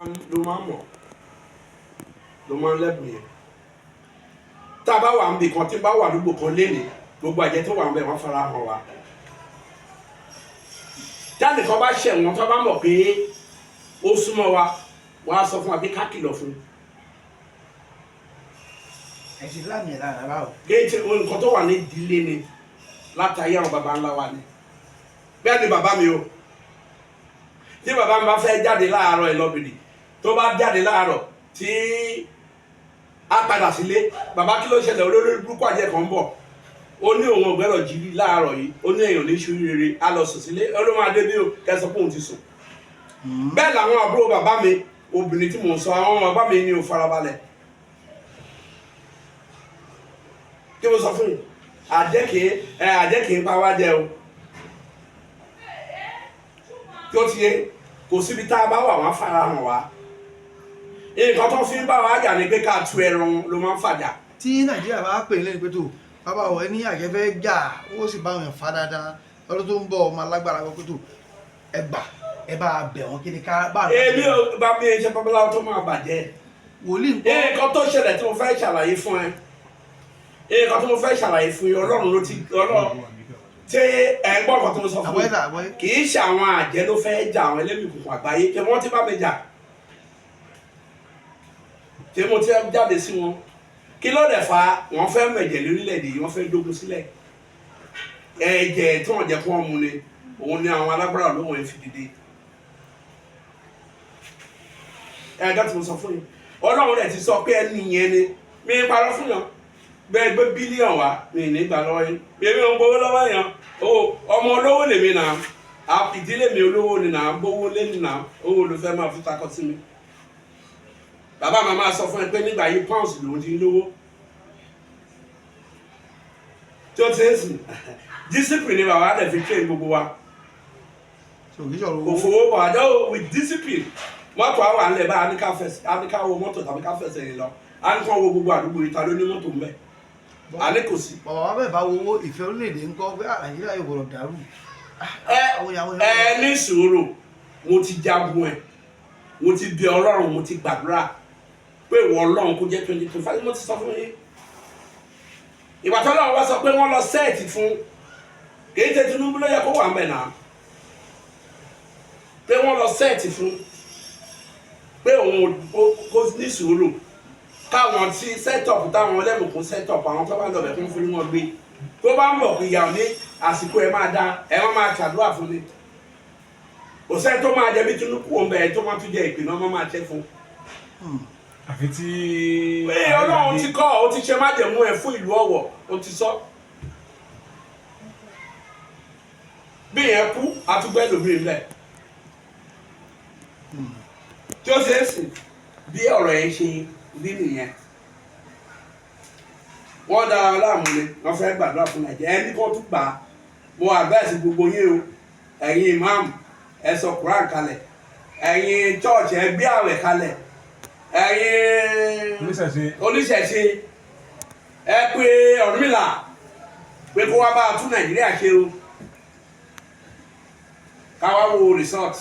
ló máa mọ̀ ló máa ń lẹ́bùn yẹn tá a bá wà níbi kan tí bá wà lógbò kan lénìí gbogbo àjẹ tó wà ń bẹ̀ wọ́n fara hàn wá jáde kan bá ṣẹ̀ wọ́n tó bá mọ̀ pé ó súnmọ́ wa wọ́n á sọ fún wa pé ká kìlọ̀ fún un. ẹ̀sìn láàmì ẹ̀ lára báwo. géètì nǹkan tó wà ní ìdílé ni látàrí àwọn baba ńlá wa ni bẹ́ẹ̀ ni bàbá mi o tí bàbá mi bá fẹ́ jáde láàárọ̀ ìlọ́bìnrin tó bá jáde láàárọ̀ tí a padà sílé bàbá kí ló ṣẹlẹ̀ olórí burúkú àjẹ́ kan ń bọ̀ ó ní òun ọ̀gbẹ́rọ̀ jírí láàárọ̀ yìí ó ní èèyàn ní ṣú rere a lọ sùn sílé ọlọ́mọ adé bí o kẹsàn pé òun ti sùn bẹ́ẹ̀ làwọn àbúrò bàbá mi obìnrin tí mò ń sọ àwọn bàbá mi ní o farabalẹ̀ kí mo sọ fún yìí àjẹ́ kìí pa wá jẹ o tí ó ti yé kò síbi tá a bá wà wọ́n fara hàn wá nǹkan tó fi ń bá wa jà ní pé ká tu ẹran ló máa ń fàjà. tí nàìjíríà bá pè lẹ́nu pé tó bàbá ọ̀ ẹni àjẹfẹ́ jà ó sì bá wọn fa dáadáa lọ́dún tó ń bọ̀ ọmọ alágbára pé tó ẹ bá bẹ̀ wọ́n kí ni ká bá. èmi ò bá mi ṣe babaláwo tó máa bàjẹ́. wòlíì ń bọ̀. nǹkan tó ṣẹlẹ̀ tí mo fẹ́ ṣàlàyé fún ẹ nǹkan tó mo fẹ́ ṣàlàyé fún yín ọlọ́run ló ti ọlọ́run tí ẹ gbọ́ nǹkan tó mo sọ fún yín kì í ṣe àwọn àjẹ́ ló fẹ́ jà àwọn ẹlẹ́mìí kùkù àgbáyé kí wọ́n ti bá mi jà tí mo ti jáde sí wọn kí ló dẹ̀ fa wọ́n fẹ́ mẹ̀jẹ̀ lórílẹ̀‐èdè yìí wọ́n fẹ́ dógun sílẹ̀ ẹ̀jẹ̀ tí wọ́n jẹ́ kó wọ́n mu ni òun ni àwọn alágbára ló wọ́n fi dìde ẹ̀ẹ́dá tí mo sọ fún yín ọlọ́run rẹ̀ ti sọ pé ẹni yẹn ni mi ń parọ́ fún yàn bẹ́ẹ̀ gbé bílíọ̀n wá mi ní gbà lọ́wọ́ yín èmi ò ń gbowó lọ́wọ́ yàn ọmọ olówó lèmi nà ìdílé mi olówó ni nà gbowó lé ni nà owó ló fẹ́ máa fi takọ sí mi bàbá màmá sọ fún ẹ pé nígbà yìí pounds lòún ti ń lówó tí ó ti ń sìn discipline ni bàbá rẹ̀ fi train gbogbo wa òfòwò bọ̀ àjọ with discipline mọ́tò àwọn àlẹ́ bá aníkà wo mọ́tò tàbí ká fẹsẹ̀ yìí lọ aníkà wo gbogbo àdúgbò ìta ló ní mọ́tò ń bẹ̀ alẹ́ kò sí. bàbá wa bẹ́ẹ̀ bá wo owó ìfẹ́ orílẹ̀-èdè ń kọ́ pé nàìjíríà yóò gbọ́dọ̀ dàrú. ẹ ní sùúrù mo ti jagun ẹ mo ti bẹ ọlọ́run mo ti gbàdúrà pé ìwọ ọlọ́run kó jẹ́ 2025 mo ti sọ fún yín ìgbà tó lọ́wọ́ wá sọ pé wọ́n lọ sẹ́ẹ̀tì fún kìí ṣe Tinubu ló yẹ kó wà ń bẹ̀ náà pé wọ́n lọ sẹ́ẹ̀tì fún pé òun kó ní sùúrù káwọn tí sẹ́tọ̀pù táwọn ẹlẹ́mùkún sẹ́tọ̀pù àwọn tó bá lọ bẹ̀ fún fún wọn gbé tó bá ń bọ̀ pé ìyàwó ní àsìkò ẹ̀ máa dá ẹ̀ wọ́n máa ṣàdúrà fún ni kò sẹ́ni tó máa jẹ bí Tinubu òun bẹ̀ tó máa tún jẹ ìpinnu ọmọ máa tẹ́ fún. àfi tí. pé ọlọ́run ti kọ́ ó ti ṣe májẹ̀mú ẹ̀ fún ìlú Ọ̀wọ̀ ó ti sọ. bí yẹn kú àtúgbẹ́ lómi lẹ̀ tí ó ṣe é sìn bí ọ̀rọ̀ yẹn ṣe bí nìyẹn wọ́n dára láàmú ni wọ́n fẹ́ gbàdúrà fún Nàìjíríà ẹni kan tún gbà á mo advice gbogbo yín o ẹ̀yin imam ẹ sọ Quran kalẹ̀ ẹ̀yin church ẹ gbé àwẹ̀ kalẹ̀ ẹ̀yin oníṣẹ̀ṣe ẹ pé Ọ̀rúnmìlà pé kó wá bá a tún Nàìjíríà ṣe o káwá wo resort.